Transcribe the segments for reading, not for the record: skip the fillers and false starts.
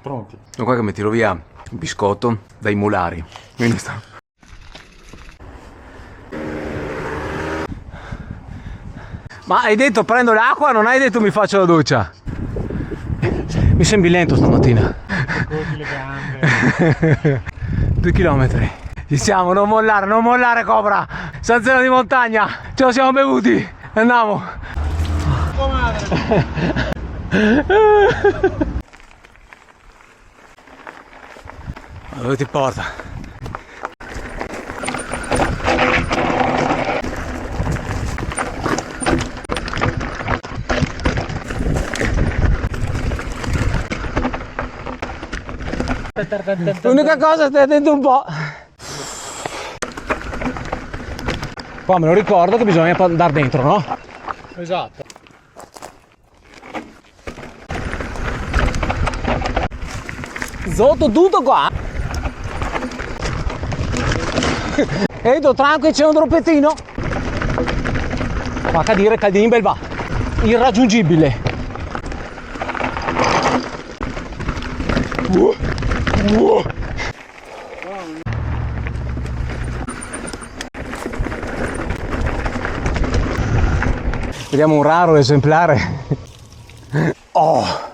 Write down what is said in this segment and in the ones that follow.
Pronti. Sono qua che mi tiro via un biscotto dai molari. Quindi sta... Ma hai detto prendo l'acqua, non hai detto mi faccio la doccia? Mi sembri lento stamattina. Corti le gambe. 2 chilometri. Ci siamo, non mollare Cobra. Sanzena di montagna, ce lo siamo bevuti. Andiamo. Tua madre. Dove ti porta? L'unica cosa, stai attento un po'. Qua me lo ricordo che bisogna andare dentro, no? Esatto. Sotto tutto qua. Edo, tranquillo, c'è un droppettino. Fa a dire Caldini Belva. Irraggiungibile. Vediamo un raro esemplare. Oh!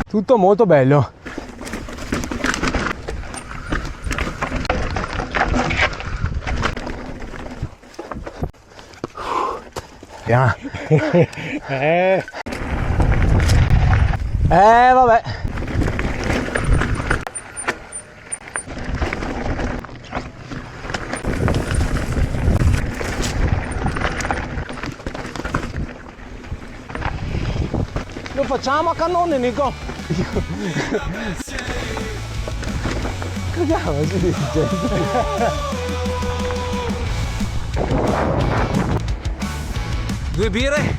Tutto molto bello. Yeah. Vabbè. Lo facciamo a cannone, Nico. Cosa si dice? Due birre,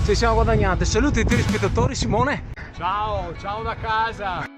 ci siamo guadagnate. Saluti ai telespettatori, Simone. Ciao, ciao da casa.